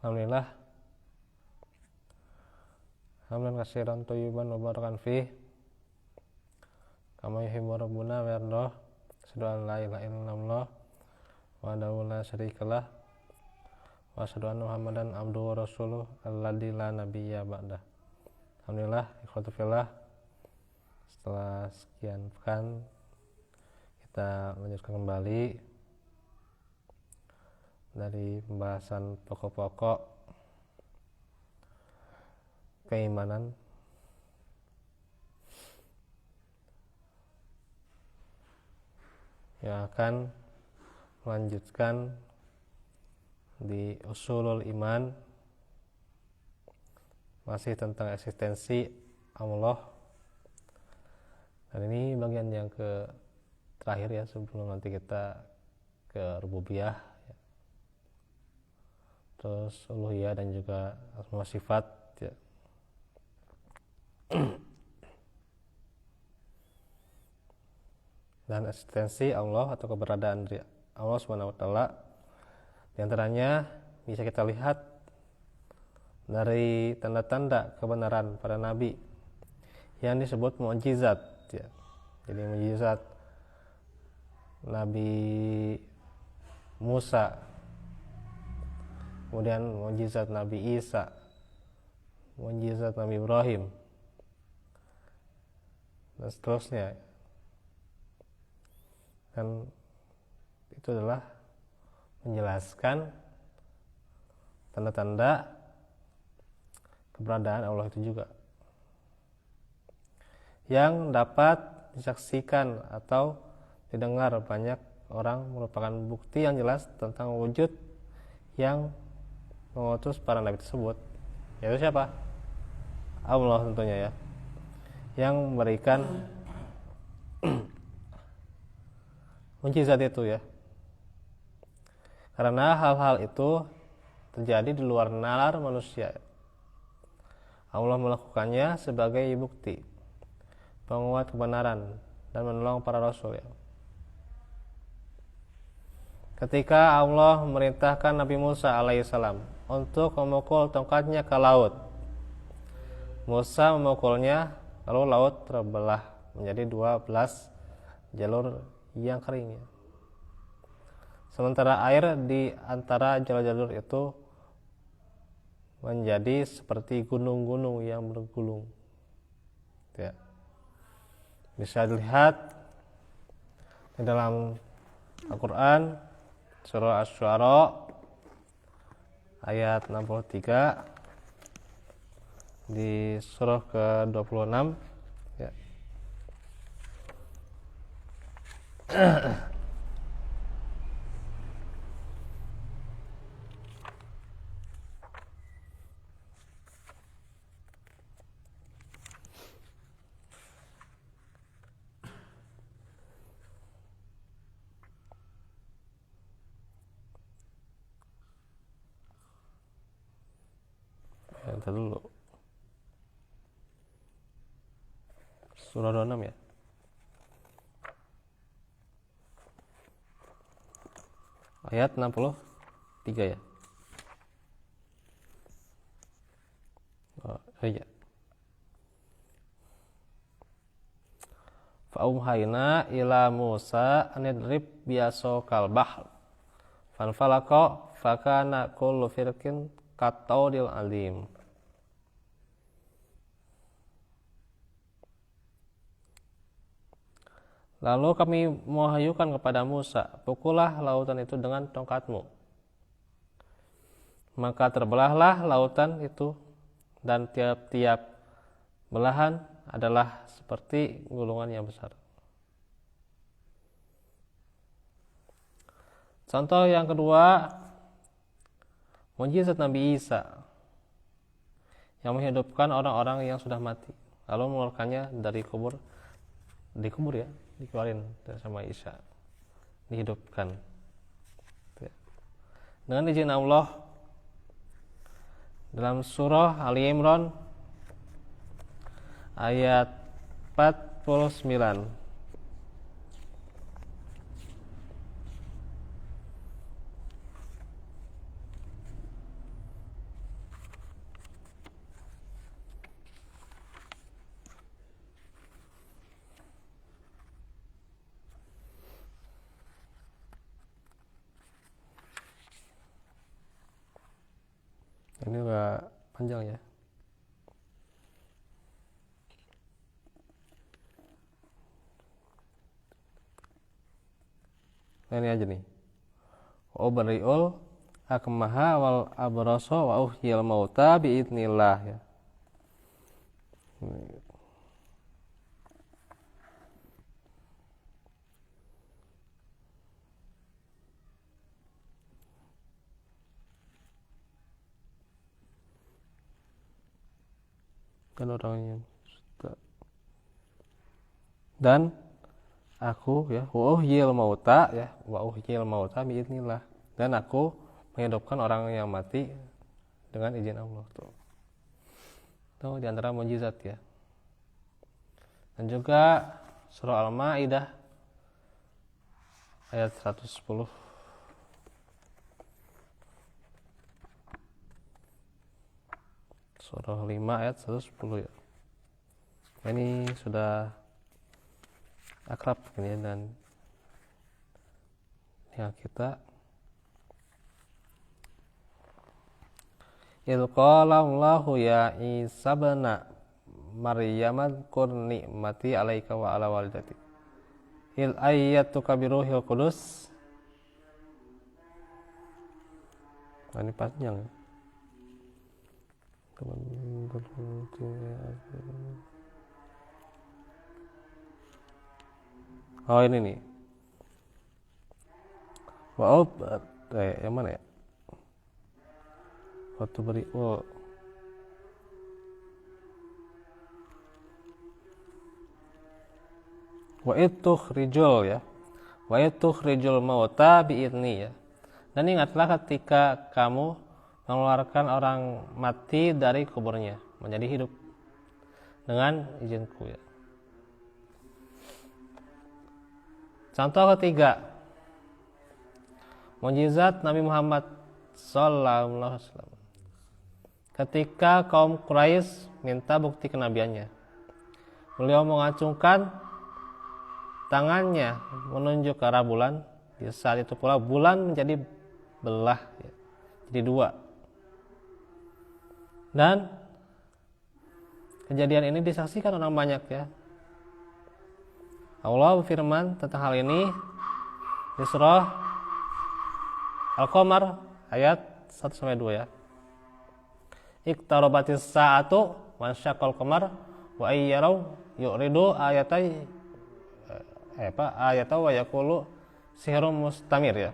Alhamdulillah, hamdan katsiran thayyiban mubarakan fih kama yuhibbu rabbuna wa yardah. Asyhadu an la ilaha illallah wahdahu la syarikalah wa asyhadu anna Muhammadan abduhu wa rasuluh alladzi la nabiyya ba'dah. Alhamdulillah, ikhwatu fillah, setelah sekian pekan kita lanjutkan kembali dari pembahasan pokok-pokok keimanan yang akan melanjutkan di usulul iman, masih tentang eksistensi Allah. Dan ini bagian yang terakhir ya, sebelum nanti kita ke rububiyah ya. Terus uluhiyah dan juga asma sifat ya. Dan eksistensi Allah atau keberadaan dari Allah Subhanahu wa taala di antaranya bisa kita lihat dari tanda-tanda kebenaran para nabi yang disebut mukjizat ya. Jadi mukjizat Nabi Musa, kemudian mukjizat Nabi Isa, mukjizat Nabi Ibrahim, dan seterusnya. Dan itu adalah menjelaskan tanda-tanda keberadaan Allah itu juga, yang dapat disaksikan atau didengar banyak orang, merupakan bukti yang jelas tentang wujud yang mengutus para nabi tersebut, yaitu siapa? Allah tentunya ya, yang memberikan mukjizat itu ya. Karena hal-hal itu terjadi di luar nalar manusia, Allah melakukannya sebagai bukti penguat kebenaran dan menolong para rasul ya. Ketika Allah memerintahkan Nabi Musa alaihissalam untuk memukul tongkatnya ke laut, Musa memukulnya, lalu laut terbelah menjadi 12 jalur yang kering ya. Sementara air di antara jalur-jalur itu menjadi seperti gunung-gunung yang bergulung ya. Bisa dilihat di dalam Al-Quran surah Asy-Syu'ara ayat 63, di surah ke-26 ya. Entar dulu. Surah 26 ya. Ayat 63 ya. Oh, iya. Fa'umhayna ila Musa anidrib biasokal bahr fanfalaqa fakana kullu firqin kataudil alim. Lalu kami mewahyukan kepada Musa, pukullah lautan itu dengan tongkatmu. Maka terbelahlah lautan itu, dan tiap-tiap belahan adalah seperti gulungan yang besar. Contoh yang kedua, mukjizat Nabi Isa yang menghidupkan orang-orang yang sudah mati, lalu mengeluarkannya dari kubur ya, dikeluarin sama Isa, dihidupkan dengan izin Allah. Dalam surah Ali Imran ayat 49, panjang ya. Nah, ini aja nih. Ubri'ul akmaha wal abrasa wa uhyil mauta biidnillah ya. Kan orangnya dan aku ya wa uhyil mauta ya wa uhyil mauta biidnillah, dan aku menghidupkan orang yang mati dengan izin Allah tuh. Itu di antara mukjizat ya. Dan juga surah Al-Maidah ayat 110. Surah 5 ayat 110 ya. Ini sudah akrab ini dan yang kita Il qala Allahu ya Isa ibn Maryam dzkur nikmati 'alaika wa 'ala walidati il ayyatuka biruhil qudus. Nah, ini panjang ya. Oh ini nih. Wow, yang mana ya? Waktu beri wa itukhrijul ya. Wa itukhrijul mauta biidni ya. Dan ingatlah ketika kamu mengeluarkan orang mati dari kuburnya menjadi hidup dengan izinku ya. Contoh ketiga, mukjizat Nabi Muhammad sallallahu alaihi wasallam. Ketika kaum Quraisy minta bukti kenabiannya, beliau mengacungkan tangannya menunjuk ke arah bulan. Di saat itu pula bulan menjadi belah ya, jadi dua. Dan kejadian ini disaksikan orang banyak ya. Allah berfirman tentang hal ini di surah Al-Qamar ayat 1-2 ya. Iqtarabatis sa'atu wa syaqqal qamar wa ayyaraw yuridu ayatai ayata wa yaqulu sihrun mustamir ya.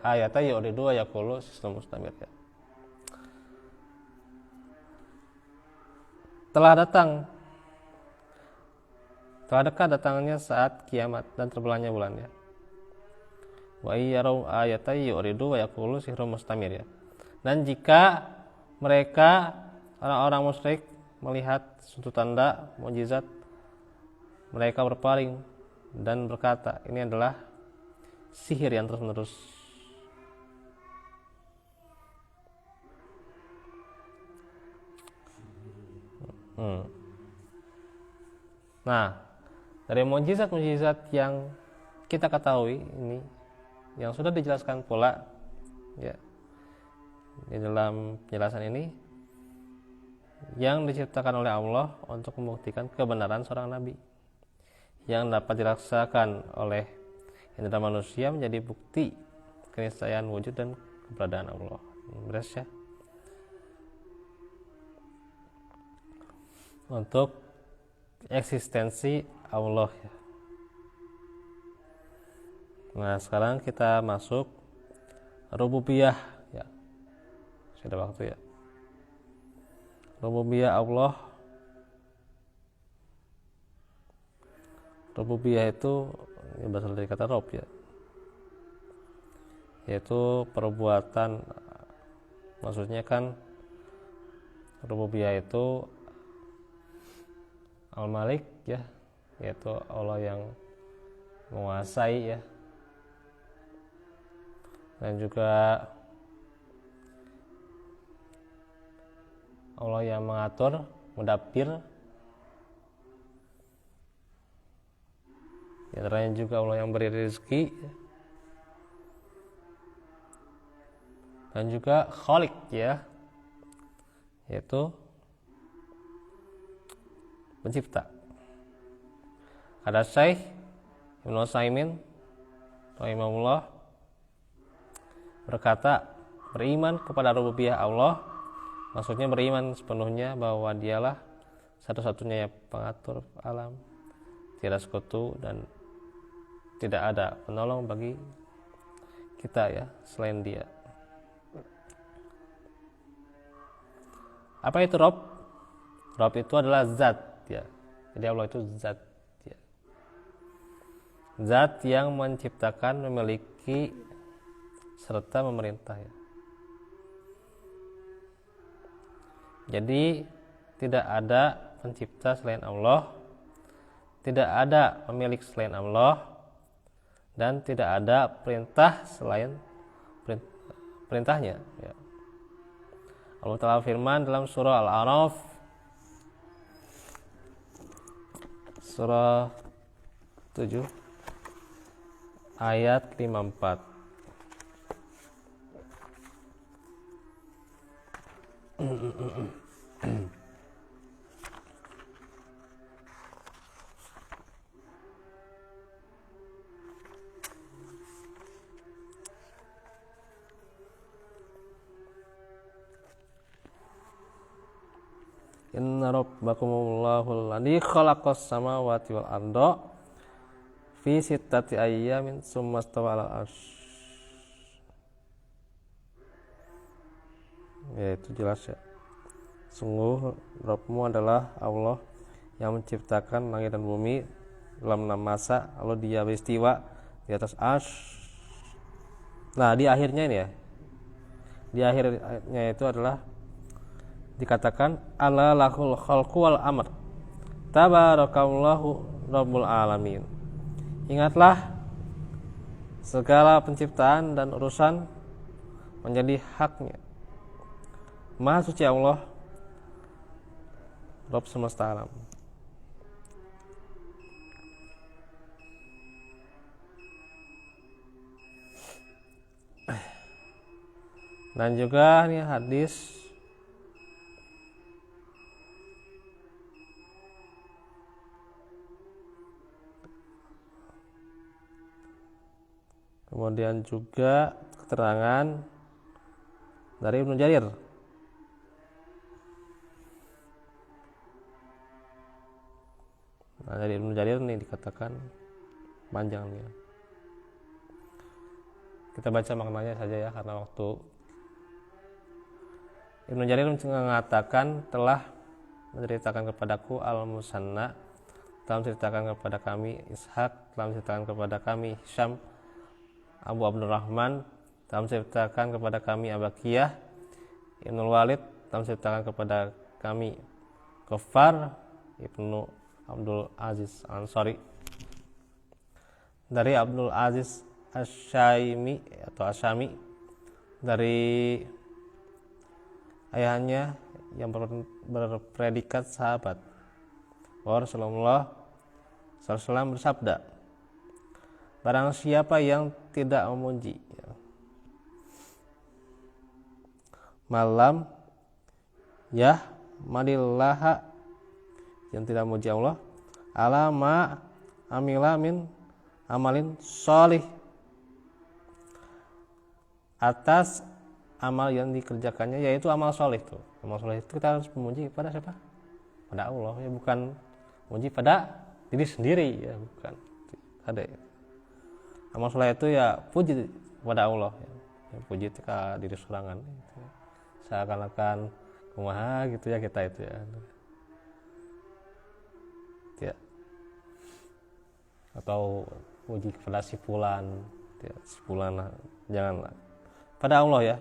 Ayata yuridu wa yaqulu sihrun mustamir ya. Telah dekat datangnya saat kiamat dan terbelahnya bulan ya. Wa iyarau ayatai yuridu wa yaqulu sihrun mustamir ya. Dan jika mereka orang-orang musyrik melihat suatu tanda mukjizat, mereka berpaling dan berkata, ini adalah sihir yang terus-menerus. Nah, dari mukjizat-mukjizat yang kita ketahui ini, yang sudah dijelaskan pula ya di dalam penjelasan ini, yang diciptakan oleh Allah untuk membuktikan kebenaran seorang nabi, yang dapat dirasakan oleh indera manusia menjadi bukti keniscayaan wujud dan keberadaan Allah. Beres ya. Untuk eksistensi Allah ya. Nah, sekarang kita masuk rububiyah ya. Sudah waktu ya. Rububiyah Allah. Rububiyah itu berasal dari kata rob ya. Yaitu perbuatan, maksudnya kan rububiyah itu Al-Malik ya, yaitu Allah yang menguasai ya, dan juga Allah yang mengatur, mudabbir. Di antaranya juga Allah yang beri rezeki. dan juga khaliq ya, yaitu pencipta. Ada Syekh Ibnu Utsaimin rahimahullah berkata, beriman kepada rububiyah Allah maksudnya beriman sepenuhnya bahwa dialah satu-satunya yang pengatur alam, tidak sekutu dan tidak ada penolong bagi kita ya selain dia. Apa itu Rob? Rob itu adalah zat ya. Jadi Allah itu zat ya. Zat yang menciptakan, memiliki serta memerintah ya. Jadi tidak ada pencipta selain Allah, tidak ada pemilik selain Allah, dan tidak ada perintah selain perintahnya ya. Allah Ta'ala firman dalam surah Al-A'raf surah 7 ayat 54. Inna rabbakumullahu alladzi khalaqas samawati wal arda fi sittati ayyamin tsumma stawa 'alal arsy. Ya itu jelas ya. Sungguh Rabbmu adalah Allah yang menciptakan langit dan bumi dalam 6 masa, lalu dia beristiwa di atas arsy. Nah di akhirnya ini ya, di akhirnya itu adalah dikatakan ala lahul khalqu wal amr tabarakallahu rabbul alamin. Ingatlah segala penciptaan dan urusan menjadi haknya Maha suci Allah Rabb semesta alam. Dan juga nih hadis kemudian juga keterangan dari Ibnu Jarir. Nah, dari Ibnu Jarir ini dikatakan panjangnya. Kita baca maknanya saja ya karena waktu. Ibnu Jarir mengatakan telah menceritakan kepadaku Al-Musanna, telah menceritakan kepada kami Ishaq, telah menceritakan kepada kami Hisham Abu Abdurrahman, telah menceritakan kepada kami Abakiyah Ibnul Walid, telah menceritakan kepada kami Ghaffar Ibnu Abdul Aziz Ansari, dari Abdul Aziz Asy-Syaimi atau Asyami, dari ayahnya yang berpredikat sahabat, bahwa Rasulullah SAW bersabda, barang siapa yang tidak memuji malam ya madillaha, yang tidak memuji Allah alama amila min amalin sholih, atas amal yang dikerjakannya, yaitu amal soleh itu. Amal soleh itu kita harus memuji pada siapa? Pada Allah ya, bukan memuji pada diri sendiri ya, bukan. Ada ya. Amal soleh itu ya puji pada Allah ya, puji itu ke diri sorangan gitu. Seakan-akan kumaha gitu ya kita itu ya. Ya. Atau puji kepada si fulan ya, si fulan lah, janganlah pada Allah ya.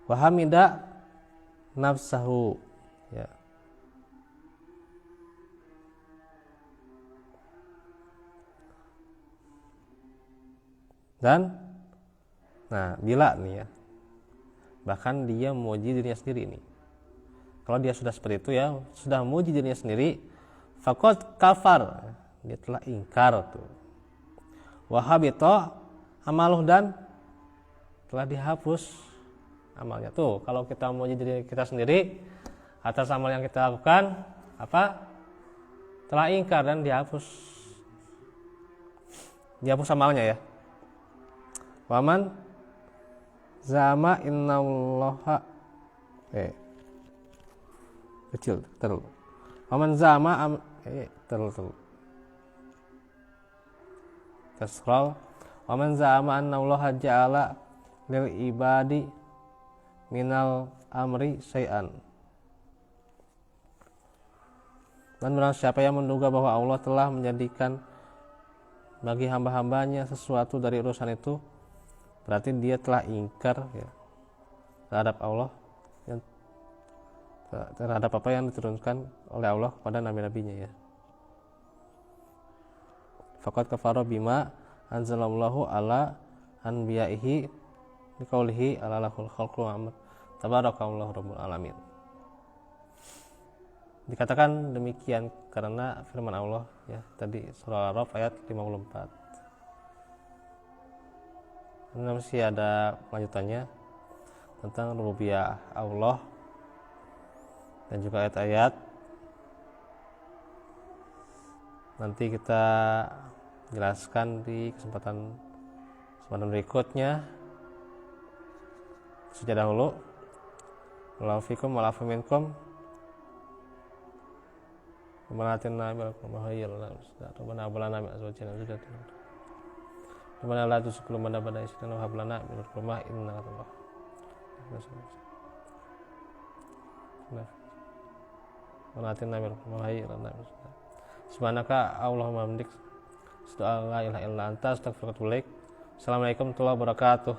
Wa hamida nafsahu ya. Dan nah bila nih ya, bahkan dia memuji dirinya sendiri nih. Kalau dia sudah seperti itu ya, sudah memuji dirinya sendiri, faqad kafar, dia telah ingkar tuh. Wa habita amaluh dan telah dihapus amalnya. Tuh, kalau kita mau jadi diri kita sendiri atas amal yang kita lakukan, apa? Telah ingkar dan dihapus amalnya ya. Waman zama innallaha kecil terlalu. Waman zama terlalu. Scroll. Waman zama annallaha ja'ala lil ibadi minal amri syai'an. Dan barang siapa yang menduga bahwa Allah telah menjadikan bagi hamba-hambanya sesuatu dari urusan itu, berarti dia telah ingkar ya, terhadap Allah, terhadap apa yang diturunkan oleh Allah kepada nabi-nabinya ya. Faqad kafara bima anzalallahu ala anbiya'ihi biqaulihi ala lahul khalqu wa amr tabarakallahu rabbul alamin. Dikatakan demikian karena firman Allah ya tadi surah Al-A'raf ayat 54. Ini masih ada lanjutannya tentang rububiyah Allah dan juga ayat-ayat. Nanti kita jelaskan di kesempatan berikutnya. Sejadah dahulu. Wallahu fikum wa afu minkum. Rabbana ablana min azwajina dzurriyyatina Rabbana la tuzigh qulubana ba'da idh hadaytana wa hab lana min ladunka innaka antal wahhab. Subhanaka Allahumma hamdik asyhadu an la ilaha illa anta astaghfiruka wa atubu ilaik. Assalamualaikum warahmatullahi wabarakatuh.